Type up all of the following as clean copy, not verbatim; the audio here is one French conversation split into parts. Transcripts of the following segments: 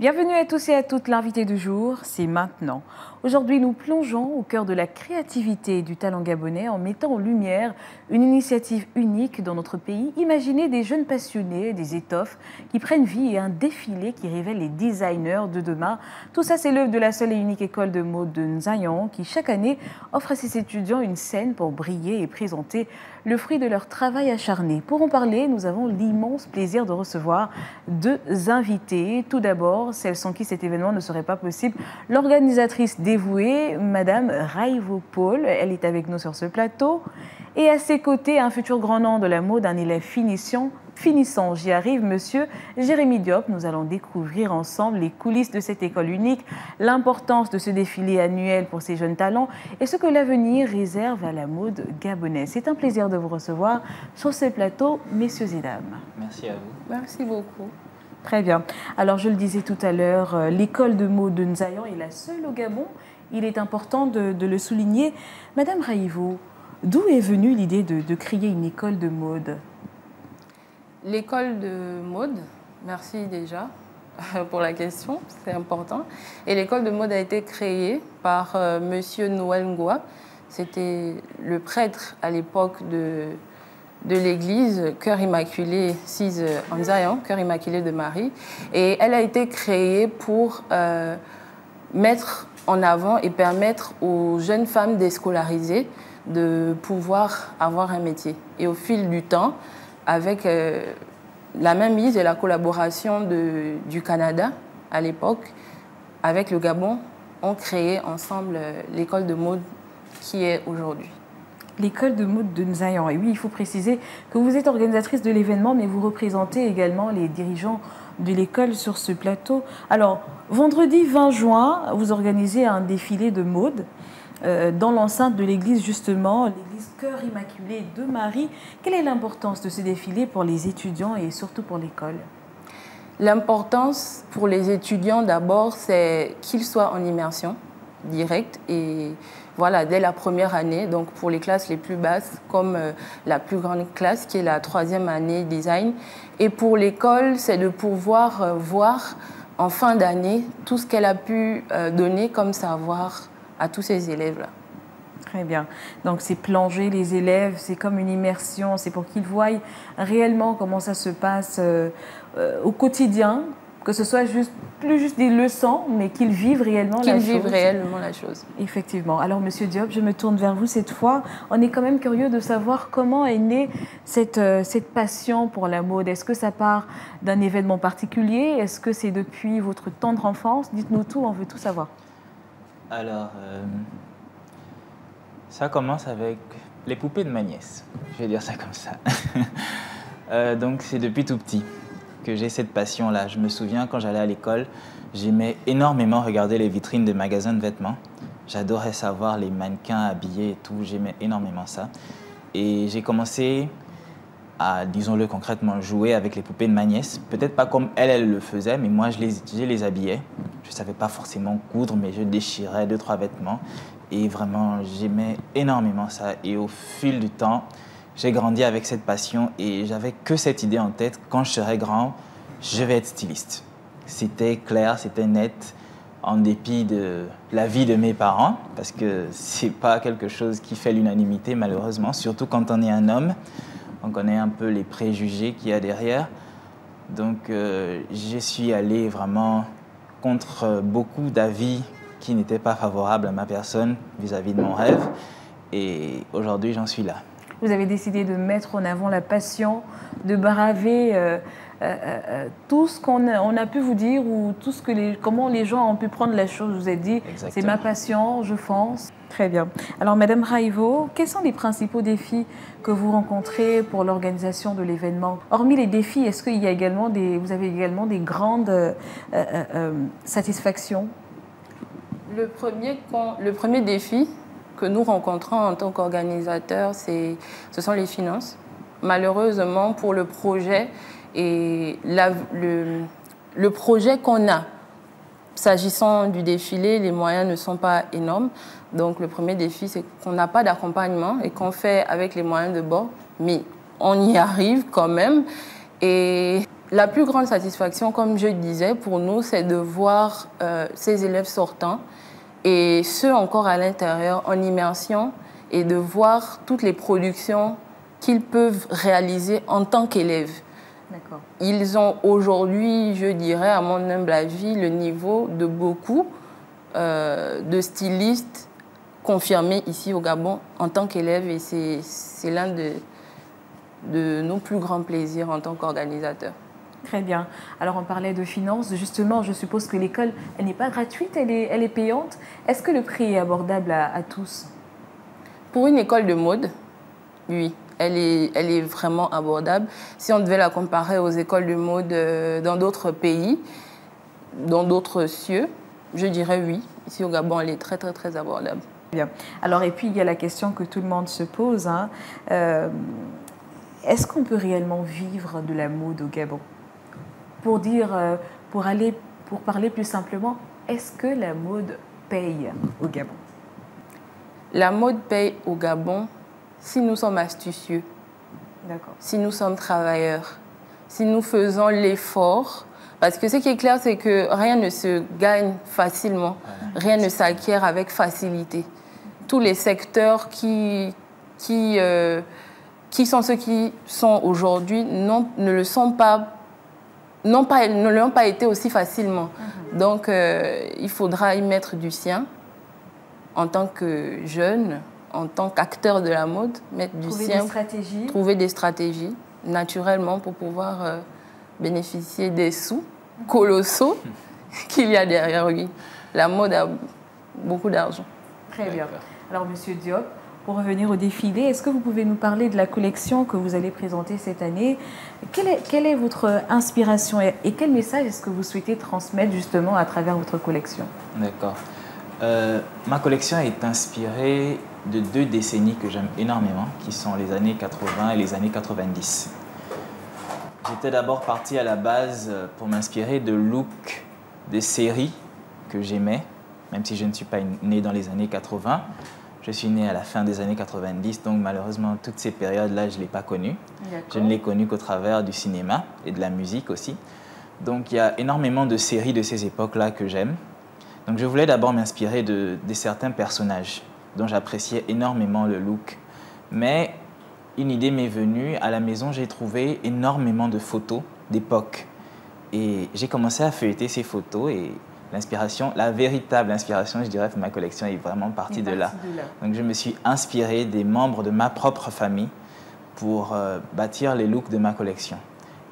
Bienvenue à tous et à toutes, l'invité du jour, c'est maintenant. Aujourd'hui, nous plongeons au cœur de la créativité et du talent gabonais en mettant en lumière une initiative unique dans notre pays. Imaginez des jeunes passionnés, des étoffes qui prennent vie et un défilé qui révèle les designers de demain. Tout ça, c'est l'œuvre de la seule et unique école de mode de Nzayan qui, chaque année, offre à ses étudiants une scène pour briller et présenter le fruit de leur travail acharné. Pour en parler, nous avons l'immense plaisir de recevoir deux invités. Tout d'abord, celle sans qui cet événement ne serait pas possible, l'organisatrice dévouée, Madame Raivo Paul. Elle est avec nous sur ce plateau. Et à ses côtés, un futur grand nom de la mode, un élève finissant, j'y arrive, Monsieur Jérémy Diop. Nous allons découvrir ensemble les coulisses de cette école unique, l'importance de ce défilé annuel pour ces jeunes talents et ce que l'avenir réserve à la mode gabonaise. C'est un plaisir de vous recevoir sur ce plateau, messieurs et dames. Merci à vous. Merci beaucoup. Très bien. Alors, je le disais tout à l'heure, l'école de mode de Nzayan est la seule au Gabon. Il est important de le souligner. Madame Raivo, d'où est venue l'idée de créer une école de mode? L'école de mode, merci déjà pour la question, c'est important. Et l'école de mode a été créée par Monsieur Noël Ngoa. C'était le prêtre à l'époque de l'église Cœur Immaculé 6 en Nzayan, Cœur Immaculé de Marie. Et elle a été créée pour mettre en avant et permettre aux jeunes femmes déscolarisées de pouvoir avoir un métier. Et au fil du temps, avec la mainmise et la collaboration du Canada à l'époque, avec le Gabon, ont créé ensemble l'école de mode qui est aujourd'hui. L'école de mode de Nzayan. Et oui, il faut préciser que vous êtes organisatrice de l'événement, mais vous représentez également les dirigeants de l'école sur ce plateau. Alors, vendredi 20 juin, vous organisez un défilé de mode dans l'enceinte de l'église, justement, l'église Cœur Immaculé de Marie. Quelle est l'importance de ce défilé pour les étudiants et surtout pour l'école? L'importance pour les étudiants, d'abord, c'est qu'ils soient en immersion directe et voilà, dès la première année, donc pour les classes les plus basses, comme la plus grande classe qui est la 3e année design. Et pour l'école, c'est de pouvoir voir en fin d'année tout ce qu'elle a pu donner comme savoir à tous ces élèves-là. Très bien. Donc, c'est plonger les élèves, c'est comme une immersion, c'est pour qu'ils voient réellement comment ça se passe au quotidien, que ce soit plus juste des leçons, mais qu'ils vivent réellement la chose. Qu'ils vivent réellement la chose. Effectivement. Alors, Monsieur Diop, je me tourne vers vous cette fois. On est quand même curieux de savoir comment est née cette passion pour la mode. Est-ce que ça part d'un événement particulier? Est-ce que c'est depuis votre tendre enfance? Dites-nous tout, on veut tout savoir. Alors, ça commence avec les poupées de ma nièce. Je vais dire ça comme ça. Donc, c'est depuis tout petit que j'ai cette passion-là. Je me souviens, quand j'allais à l'école, j'aimais énormément regarder les vitrines des magasins de vêtements. J'adorais savoir les mannequins habillés et tout. J'aimais énormément ça. Et j'ai commencé à, disons-le concrètement, jouer avec les poupées de ma nièce. Peut-être pas comme elle le faisait, mais moi, je les habillais. Je ne savais pas forcément coudre, mais je déchirais 2-3 vêtements. Et vraiment, j'aimais énormément ça. Et au fil du temps, j'ai grandi avec cette passion et j'avais que cette idée en tête. Quand je serai grand, je vais être styliste. C'était clair, c'était net, en dépit de la vie de mes parents, parce que ce n'est pas quelque chose qui fait l'unanimité, malheureusement, surtout quand on est un homme. On connaît un peu les préjugés qu'il y a derrière. Donc, je suis allé vraiment contre beaucoup d'avis qui n'étaient pas favorables à ma personne vis-à-vis de mon rêve. Et aujourd'hui, j'en suis là. Vous avez décidé de mettre en avant la passion, de braver tout ce qu'on a pu vous dire ou tout comment les gens ont pu prendre la chose. Vous avez dit, c'est ma passion, je fonce. Très bien. Alors, Madame Raivo, quels sont les principaux défis que vous rencontrez pour l'organisation de l'événement? Hormis les défis, est-ce qu'il y a également vous avez également des grandes satisfactions? Le premier défi que nous rencontrons en tant qu'organisateurs, ce sont les finances. Malheureusement, pour le projet et le projet qu'on a, s'agissant du défilé, les moyens ne sont pas énormes. Donc, le premier défi, c'est qu'on n'a pas d'accompagnement et qu'on fait avec les moyens de bord. Mais on y arrive quand même. Et La plus grande satisfaction, comme je disais, pour nous, c'est de voir ces élèves sortants et ceux encore à l'intérieur en immersion et de voir toutes les productions qu'ils peuvent réaliser en tant qu'élèves. Ils ont aujourd'hui, je dirais, à mon humble avis, le niveau de beaucoup de stylistes confirmés ici au Gabon en tant qu'élèves et c'est l'un de nos plus grands plaisirs en tant qu'organisateurs. Très bien. Alors, on parlait de finances. Justement, je suppose que l'école, elle n'est pas gratuite, elle est payante. Est-ce que le prix est abordable à tous? Pour une école de mode, oui, elle est vraiment abordable. Si on devait la comparer aux écoles de mode dans d'autres pays, dans d'autres cieux, je dirais oui. Ici au Gabon, elle est très, très, très abordable. Bien. Alors, et puis, il y a la question que tout le monde se pose. Hein. Est-ce qu'on peut réellement vivre de la mode au Gabon? Pour parler plus simplement, est-ce que la mode paye au Gabon? La mode paye au Gabon si nous sommes astucieux, si nous sommes travailleurs, si nous faisons l'effort. Parce que ce qui est clair, c'est que rien ne se gagne facilement, rien ne s'acquiert avec facilité. Tous les secteurs qui sont ceux qui sont aujourd'hui ne l'ont pas été aussi facilement. Donc, il faudra y mettre du sien en tant que jeune, en tant qu'acteur de la mode, mettre du sien, trouver des stratégies naturellement pour pouvoir bénéficier des sous colossaux qu'il y a derrière lui. La mode a beaucoup d'argent. Très bien. Alors, Monsieur Diop, pour revenir au défilé, est-ce que vous pouvez nous parler de la collection que vous allez présenter cette année? Quelle est votre inspiration et quel message est-ce que vous souhaitez transmettre justement à travers votre collection? D'accord. Ma collection est inspirée de 2 décennies que j'aime énormément, qui sont les années 80 et les années 90. J'étais d'abord parti à la base pour m'inspirer de looks de séries que j'aimais, même si je ne suis pas né dans les années 80. Je suis né à la fin des années 90, donc malheureusement, toutes ces périodes-là, je ne l'ai pas connues. Je ne l'ai connu qu'au travers du cinéma et de la musique aussi. Donc, il y a énormément de séries de ces époques-là que j'aime. Donc, je voulais d'abord m'inspirer de certains personnages dont j'appréciais énormément le look. Mais une idée m'est venue. À la maison, j'ai trouvé énormément de photos d'époque. Et j'ai commencé à feuilleter ces photos et l'inspiration, la véritable inspiration, je dirais, de ma collection est vraiment partie de là. Donc, je me suis inspiré des membres de ma propre famille pour bâtir les looks de ma collection.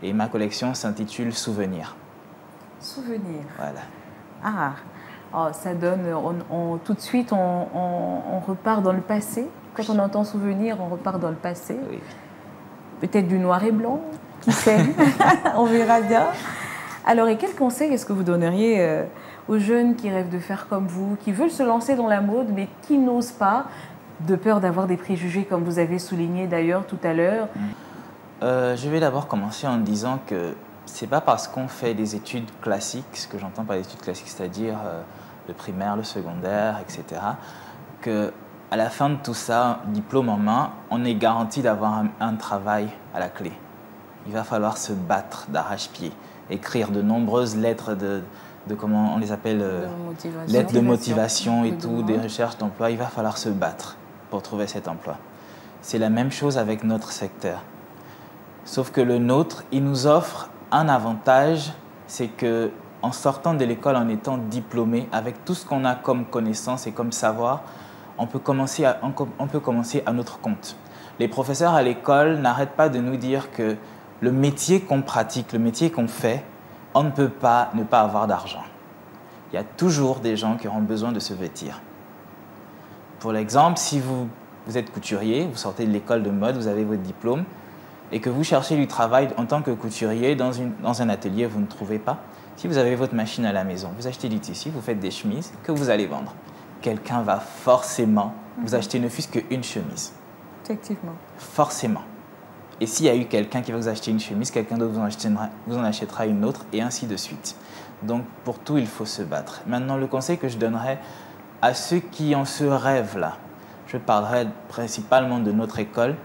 Et ma collection s'intitule Souvenirs. Souvenirs. Voilà. Ah, oh, ça donne, tout de suite, on repart dans le passé. Quand on entend Souvenirs, on repart dans le passé. Oui. Peut-être du noir et blanc, qui sait. On verra bien. Alors, et quel conseil est-ce que vous donneriez aux jeunes qui rêvent de faire comme vous, qui veulent se lancer dans la mode, mais qui n'osent pas, de peur d'avoir des préjugés, comme vous avez souligné d'ailleurs tout à l'heure? Je vais d'abord commencer en disant que ce n'est pas parce qu'on fait des études classiques, ce que j'entends par des études classiques, c'est-à-dire le primaire, le secondaire, etc., qu'à la fin de tout ça, diplôme en main, on est garanti d'avoir un travail à la clé. Il va falloir se battre d'arrache-pied, écrire de nombreuses lettres de comment on les appelle, lettres de motivation et tout, des recherches d'emploi. Il va falloir se battre pour trouver cet emploi. C'est la même chose avec notre secteur. Sauf que le nôtre, il nous offre un avantage, c'est qu'en sortant de l'école, en étant diplômé, avec tout ce qu'on a comme connaissance et comme savoir, on peut commencer à notre compte. Les professeurs à l'école n'arrêtent pas de nous dire que le métier qu'on pratique, le métier qu'on fait, on ne peut pas ne pas avoir d'argent. Il y a toujours des gens qui auront besoin de se vêtir. Pour l'exemple, si vous êtes couturier, vous sortez de l'école de mode, vous avez votre diplôme, et que vous cherchez du travail en tant que couturier dans un atelier, vous ne trouvez pas. Si vous avez votre machine à la maison, vous achetez du tissu, vous faites des chemises que vous allez vendre. Quelqu'un va forcément vous acheter ne fût-ce qu'une chemise. Effectivement. Forcément. Et s'il y a eu quelqu'un qui va vous acheter une chemise, quelqu'un d'autre vous en achètera une autre, et ainsi de suite. Donc, pour tout, il faut se battre. Maintenant, le conseil que je donnerais à ceux qui ont ce rêve-là, je parlerai principalement de notre école,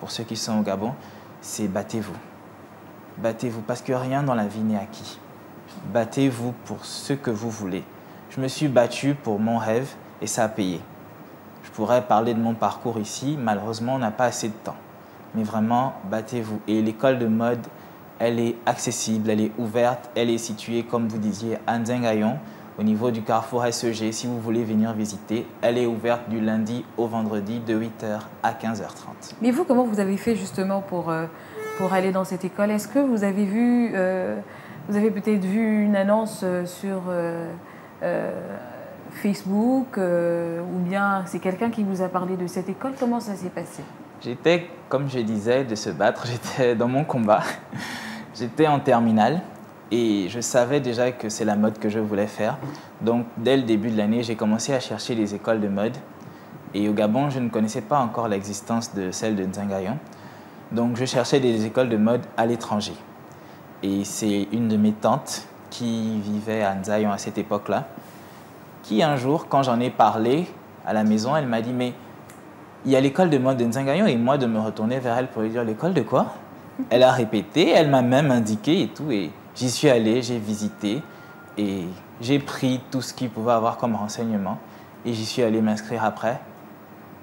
pour ceux qui sont au Gabon, c'est battez-vous. battez-vous parce que rien dans la vie n'est acquis. Battez-vous pour ce que vous voulez. Je me suis battu pour mon rêve et ça a payé. Je pourrais parler de mon parcours ici, malheureusement on n'a pas assez de temps. Mais vraiment, battez-vous. Et l'école de mode, elle est accessible, elle est ouverte, elle est située, comme vous disiez, à Nzengayon, au niveau du carrefour SEG. Si vous voulez venir visiter, elle est ouverte du lundi au vendredi de 8h à 15h30. Mais vous, comment vous avez fait justement pour aller dans cette école? Est-ce que vous avez vu, vous avez peut-être vu une annonce sur Facebook ou bien c'est quelqu'un qui vous a parlé de cette école? Comment ça s'est passé? J'étais, comme je disais, de se battre, j'étais dans mon combat. J'étais en terminale et je savais déjà que c'est la mode que je voulais faire. Donc, dès le début de l'année, j'ai commencé à chercher les écoles de mode. Et au Gabon, je ne connaissais pas encore l'existence de celle de Nzengayon. Donc, je cherchais des écoles de mode à l'étranger. Et c'est une de mes tantes qui vivait à Nzayon à cette époque-là, qui un jour, quand j'en ai parlé à la maison, elle m'a dit « Mais il y a l'école de mode de Nzengayon » et moi de me retourner vers elle pour lui dire « L'école de quoi ?» Elle a répété, elle m'a même indiqué et tout. Et j'y suis allé, j'ai visité et j'ai pris tout ce qu'il pouvait avoir comme renseignement. Et j'y suis allé m'inscrire après.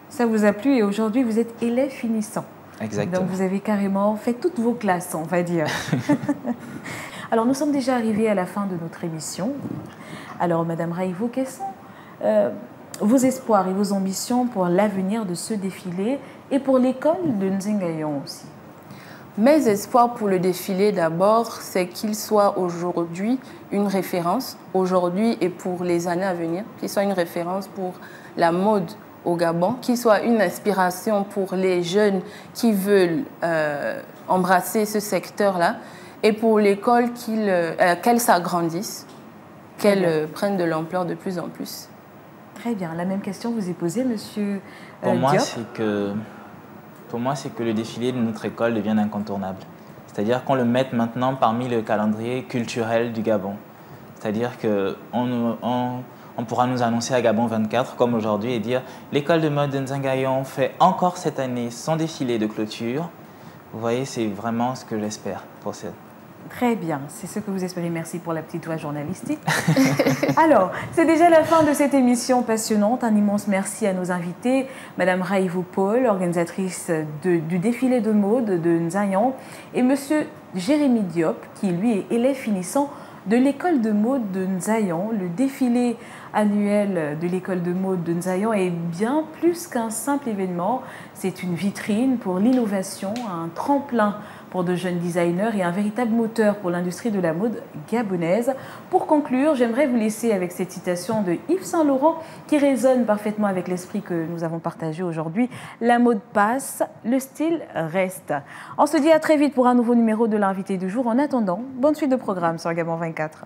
Ça vous a plu et aujourd'hui vous êtes élève finissant. Exactement. Donc vous avez carrément fait toutes vos classes, on va dire. Alors nous sommes déjà arrivés à la fin de notre émission. Alors Madame Raïvo, quels sont vos espoirs et vos ambitions pour l'avenir de ce défilé et pour l'école de Nzengayon aussi? Mes espoirs pour le défilé, d'abord, c'est qu'il soit aujourd'hui une référence, aujourd'hui et pour les années à venir, qu'il soit une référence pour la mode au Gabon, qu'il soit une inspiration pour les jeunes qui veulent embrasser ce secteur-là, et pour l'école qu'elle s'agrandisse, qu'elle prenne de l'ampleur de plus en plus. Très bien. La même question vous est posée, Monsieur Pour moi, c'est que le défilé de notre école devienne incontournable. C'est-à-dire qu'on le mette maintenant parmi le calendrier culturel du Gabon. C'est-à-dire qu'on pourra nous annoncer à Gabon 24, comme aujourd'hui, et dire « L'école de mode de Nzengayon fait encore cette année son défilé de clôture ». Vous voyez, c'est vraiment ce que j'espère pour cette. Très bien, c'est ce que vous espérez. Merci pour la petite voix journalistique. Alors, c'est déjà la fin de cette émission passionnante. Un immense merci à nos invités, Madame Raïvo Paul, organisatrice du défilé de mode de Nzayon, et Monsieur Jérémy Diop, qui lui est élève finissant de l'école de mode de Nzayon. Le défilé annuel de l'école de mode de Nzayon est bien plus qu'un simple événement. C'est une vitrine pour l'innovation, un tremplin pour de jeunes designers et un véritable moteur pour l'industrie de la mode gabonaise. Pour conclure, j'aimerais vous laisser avec cette citation de Yves Saint-Laurent qui résonne parfaitement avec l'esprit que nous avons partagé aujourd'hui. La mode passe, le style reste. On se dit à très vite pour un nouveau numéro de l'invité du jour. En attendant, bonne suite de programme sur Gabon 24.